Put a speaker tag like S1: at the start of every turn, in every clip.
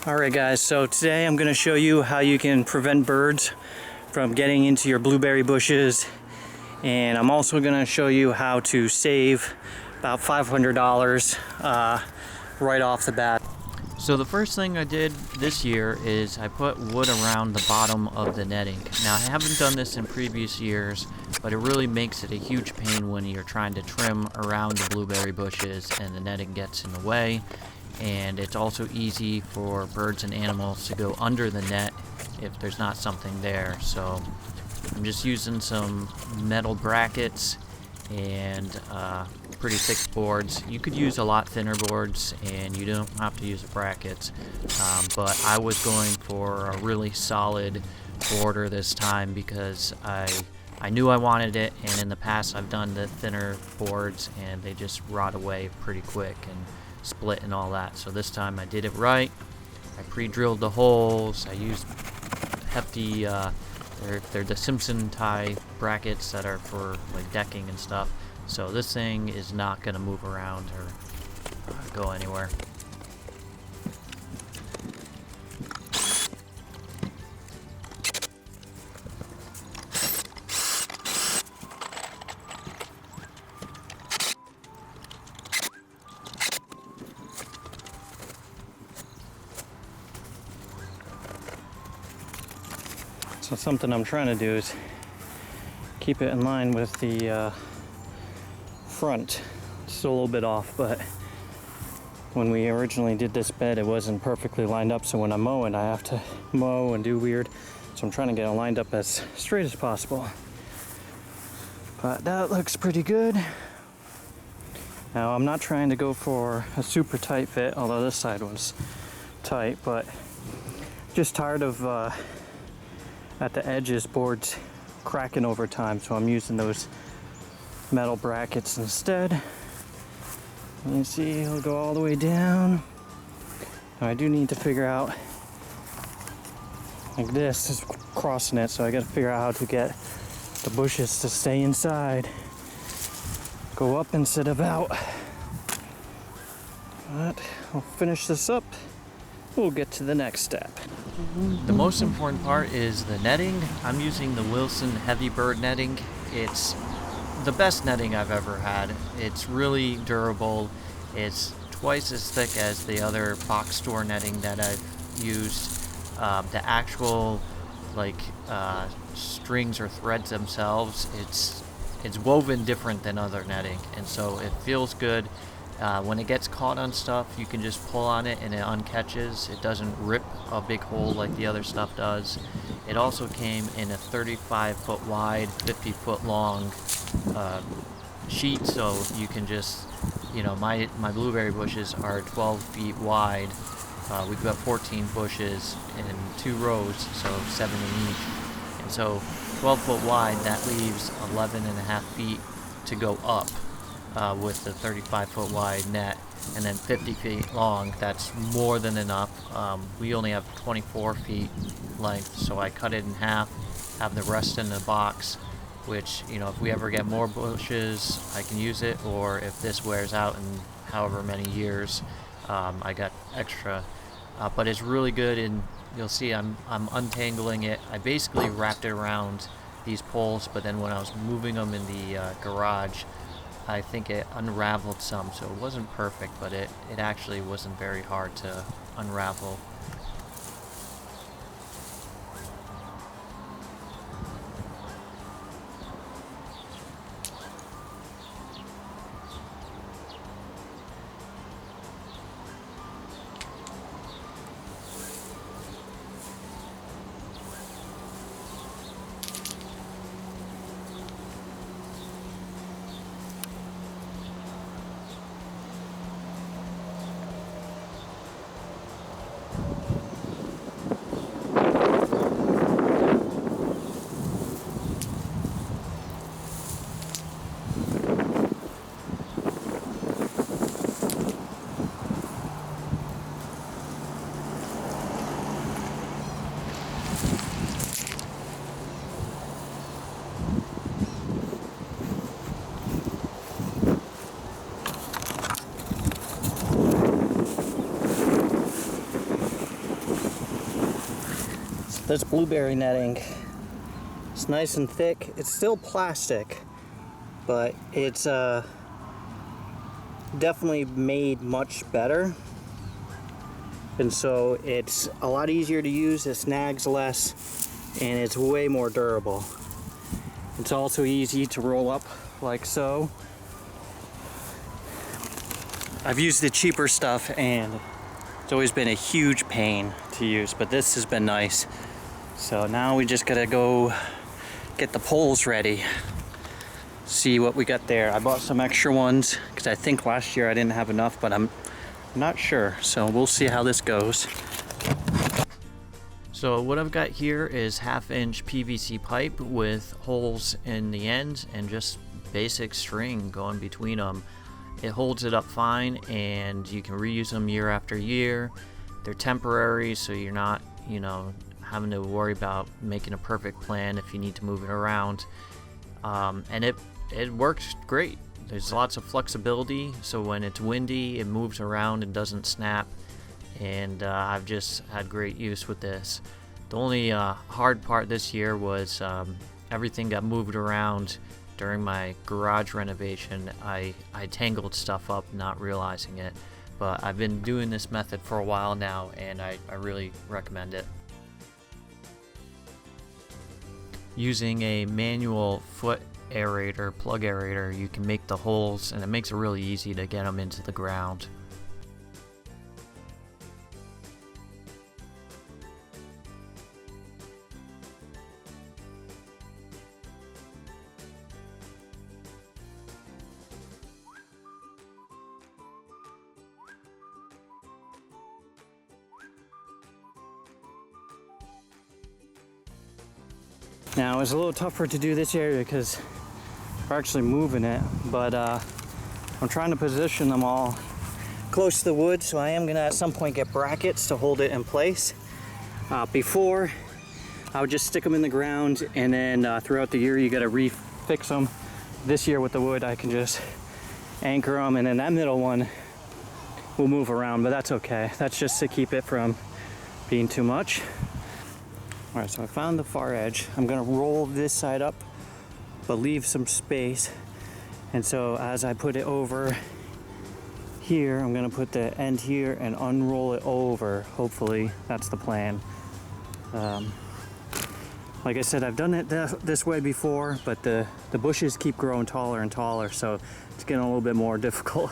S1: Alright guys, so today I'm going to show you how you can prevent birds from getting into your blueberry bushes, and I'm also going to show you how to save about $500 right off the bat. So the first thing I did this year is I put wood around the bottom of the netting. Now I haven't done this in previous years, but it really makes it a huge pain when you're trying to trim around the blueberry bushes and the netting gets in the way. And it's also easy for birds and animals to go under the net if there's not something there. So I'm just using some metal brackets and pretty thick boards. You could use a lot thinner boards and you don't have to use brackets, but I was going for a really solid border this time because I knew I wanted it, and in the past I've done the thinner boards and they just rot away pretty quick and split and all that. So this time I did it right. I pre-drilled the holes. I used hefty they're the Simpson tie brackets that are for like decking and stuff. So this thing is not going to move around or go anywhere. So something I'm trying to do is keep it in line with the front. It's still a little bit off, but when we originally did this bed, it wasn't perfectly lined up, so when I'm mowing, I have to mow and do weird. So I'm trying to get it lined up as straight as possible. But that looks pretty good. Now, I'm not trying to go for a super tight fit, although this side was tight, but just tired of at the edges boards cracking over time, so I'm using those metal brackets instead. You see, it'll go all the way down. Now I do need to figure out, like this is crossing it, so I got to figure out how to get the bushes to stay inside, go up instead of out. But I'll finish this up. We'll get to the next step. The most important part is the netting. I'm using the Wilson Heavy Bird netting. It's the best netting I've ever had. It's really durable. It's twice as thick as the other box store netting that I've used. The actual strings or threads themselves, it's woven different than other netting, and so it feels good. When it gets caught on stuff, you can just pull on it and it uncatches. It doesn't rip a big hole like the other stuff does. It also came in a 35-foot wide, 50-foot long sheet, so you can just, my blueberry bushes are 12 feet wide. We've got 14 bushes in 2 rows, so 7 in each. And so 12-foot wide, that leaves 11.5 feet to go up. With the 35-foot wide net, and then 50 feet long, that's more than enough. We only have 24 feet length, so I cut it in half, have the rest in the box, which, if we ever get more bushes, I can use it, or if this wears out in however many years, I got extra. But it's really good, and you'll see I'm untangling it. I basically wrapped it around these poles, but then when I was moving them in the garage, I think it unraveled some, so it wasn't perfect, but it actually wasn't very hard to unravel. This blueberry netting, it's nice and thick. It's still plastic, but it's definitely made much better. And so it's a lot easier to use, it snags less, and it's way more durable. It's also easy to roll up like so. I've used the cheaper stuff and it's always been a huge pain to use, but this has been nice. So now we just gotta go get the poles ready. See what we got there. I bought some extra ones because I think last year I didn't have enough, but I'm not sure. So we'll see how this goes. So what I've got here is 1/2-inch PVC pipe with holes in the ends and just basic string going between them. It holds it up fine, and you can reuse them year after year. They're temporary, so you're not, having to worry about making a perfect plan if you need to move it around. And it works great. There's lots of flexibility, so when it's windy, it moves around and doesn't snap. And I've just had great use with this. The only hard part this year was everything got moved around during my garage renovation. I tangled stuff up not realizing it, but I've been doing this method for a while now, and I really recommend it. Using a manual foot aerator, plug aerator, you can make the holes, and it makes it really easy to get them into the ground. Now it's a little tougher to do this area because we're actually moving it, but I'm trying to position them all close to the wood, so I am gonna at some point get brackets to hold it in place. Before, I would just stick them in the ground, and then throughout the year you gotta refix them. This year with the wood I can just anchor them, and then that middle one will move around, but that's okay. That's just to keep it from being too much. All right, so I found the far edge. I'm gonna roll this side up, but leave some space. And so as I put it over here, I'm gonna put the end here and unroll it over. Hopefully, that's the plan. Like I said, I've done it this way before, but the bushes keep growing taller and taller, so it's getting a little bit more difficult.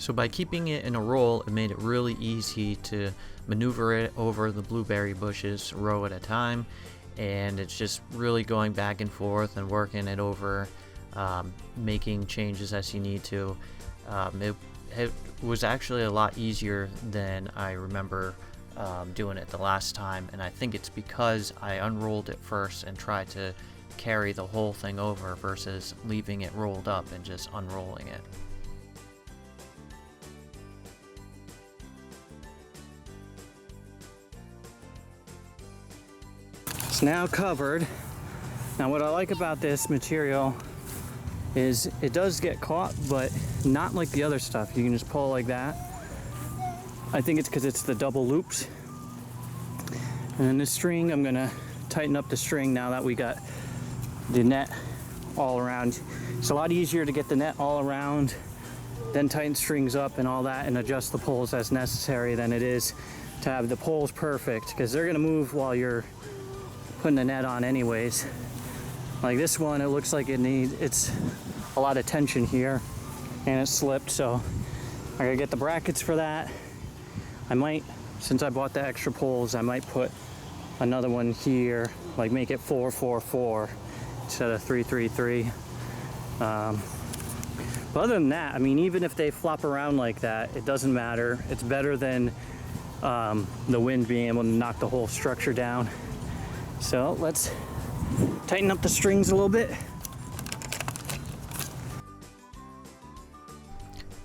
S1: So by keeping it in a roll, it made it really easy to maneuver it over the blueberry bushes row at a time, and it's just really going back and forth and working it over, making changes as you need to. It was actually a lot easier than I remember doing it the last time, and I think it's because I unrolled it first and tried to carry the whole thing over versus leaving it rolled up and just unrolling it. It's now covered. Now what I like about this material is it does get caught, but not like the other stuff. You can just pull like that. I think it's because it's the double loops. And then the string, I'm gonna tighten up the string now that we got the net all around. It's a lot easier to get the net all around, then tighten strings up and all that, and adjust the poles as necessary than it is to have the poles perfect, because they're gonna move while you're putting the net on anyways. Like this one, it looks like it's a lot of tension here, and it slipped, so I gotta get the brackets for that. I might, since I bought the extra poles, I might put another one here, like make it 4-4-4 instead of 3-3-3. But other than that, I mean, even if they flop around like that, it doesn't matter. It's better than the wind being able to knock the whole structure down. So let's tighten up the strings a little bit.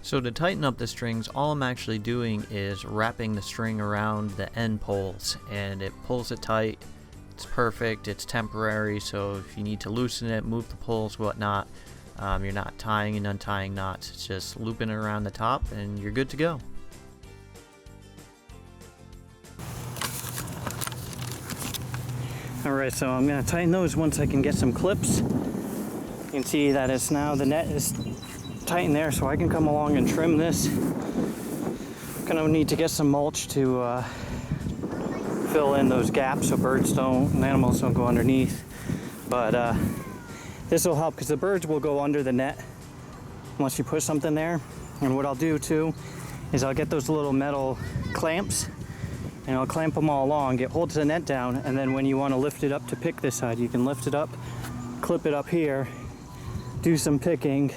S1: So to tighten up the strings, all I'm actually doing is wrapping the string around the end poles, and it pulls it tight. It's perfect, it's temporary, so if you need to loosen it, move the poles, whatnot, you're not tying and untying knots. It's just looping it around the top and you're good to go. Alright, so I'm going to tighten those once I can get some clips. You can see that it's now, the net is tightened there, so I can come along and trim this. Gonna need to get some mulch to fill in those gaps so birds don't, and animals don't go underneath. But this will help because the birds will go under the net once you put something there. And what I'll do too is I'll get those little metal clamps and I'll clamp them all along, it holds the net down, and then when you want to lift it up to pick this side, you can lift it up, clip it up here, do some picking,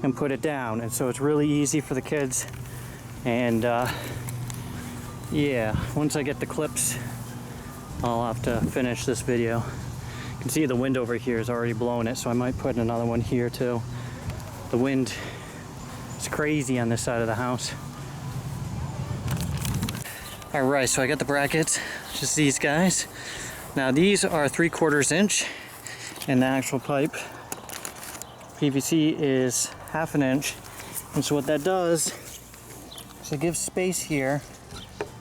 S1: and put it down. And so it's really easy for the kids. And yeah, once I get the clips, I'll have to finish this video. You can see the wind over here is already blowing it, so I might put another one here too. The wind is crazy on this side of the house. Alright, so I got the brackets, just these guys. Now these are 3/4 inch, and the actual pipe PVC is 1/2 inch. And so what that does is it gives space here,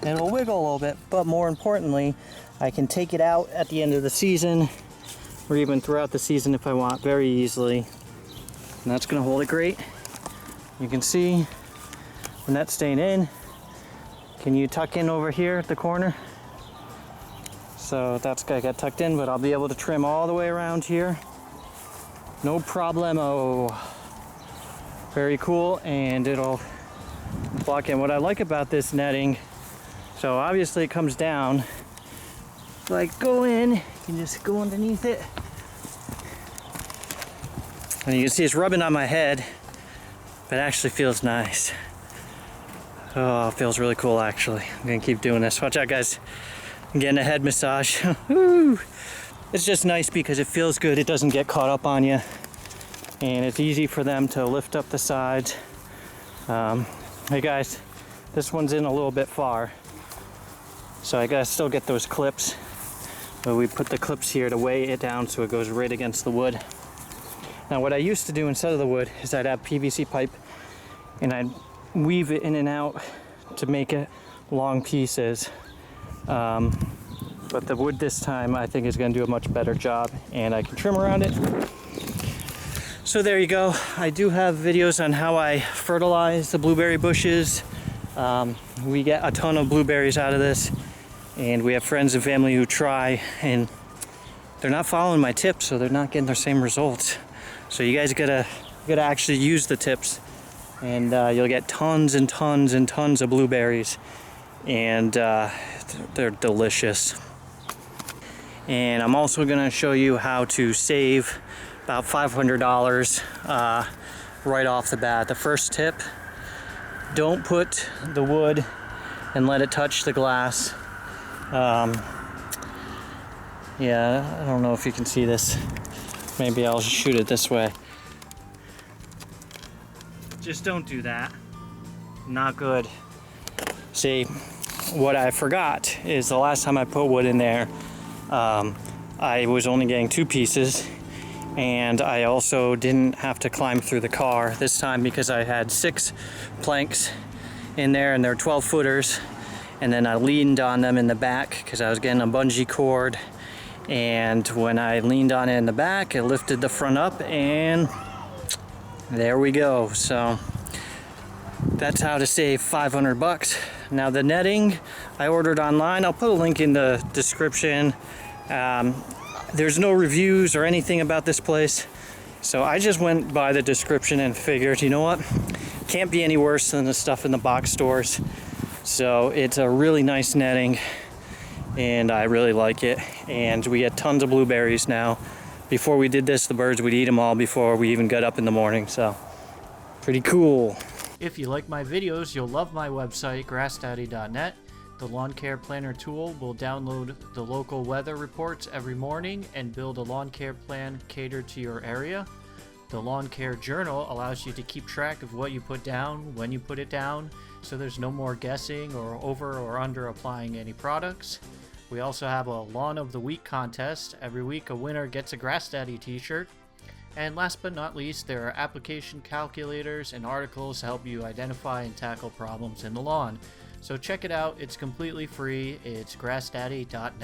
S1: and it'll wiggle a little bit, but more importantly, I can take it out at the end of the season, or even throughout the season if I want, very easily. And that's gonna hold it great. You can see the net staying in. Can you tuck in over here at the corner? So that's gonna get tucked in, but I'll be able to trim all the way around here. No problemo. Very cool, and it'll block in. What I like about this netting, so obviously it comes down, like go in, you can just go underneath it. And you can see it's rubbing on my head, but it actually feels nice. Oh, it feels really cool actually. I'm gonna keep doing this. Watch out guys, I'm getting a head massage. It's just nice because it feels good, it doesn't get caught up on you. And it's easy for them to lift up the sides. Hey guys, this one's in a little bit far, so I gotta still get those clips. But we put the clips here to weigh it down so it goes right against the wood. Now what I used to do instead of the wood is I'd have PVC pipe and I'd weave it in and out to make it long pieces. But the wood this time I think is going to do a much better job, and I can trim around it. So there you go. I do have videos on how I fertilize the blueberry bushes. We get a ton of blueberries out of this, and we have friends and family who try, and they're not following my tips, so they're not getting their same results. So you guys gotta actually use the tips, and you'll get tons and tons and tons of blueberries, and they're delicious. And I'm also gonna show you how to save about $500 right off the bat. The first tip, don't put the wood and let it touch the glass. Yeah, I don't know if you can see this. Maybe I'll shoot it this way. Just don't do that. Not good. See, what I forgot is the last time I put wood in there, I was only getting 2 pieces, and I also didn't have to climb through the car this time because I had 6 planks in there, and they're 12 footers, and then I leaned on them in the back because I was getting a bungee cord, and when I leaned on it in the back, it lifted the front up, and there we go. So that's how to save 500 bucks. Now the netting I ordered online, I'll put a link in the description. There's no reviews or anything about this place, so I just went by the description and figured, you know what, can't be any worse than the stuff in the box stores. So it's a really nice netting, and I really like it, and we get tons of blueberries now. Before we did this, the birds would eat them all before we even got up in the morning, so pretty cool. If you like my videos, you'll love my website, grassdaddy.net. The lawn care planner tool will download the local weather reports every morning and build a lawn care plan catered to your area. The lawn care journal allows you to keep track of what you put down, when you put it down, so there's no more guessing or over or under applying any products. We also have a Lawn of the Week contest. Every week a winner gets a Grass Daddy t-shirt. And last but not least, there are application calculators and articles to help you identify and tackle problems in the lawn. So check it out, it's completely free, it's grassdaddy.net.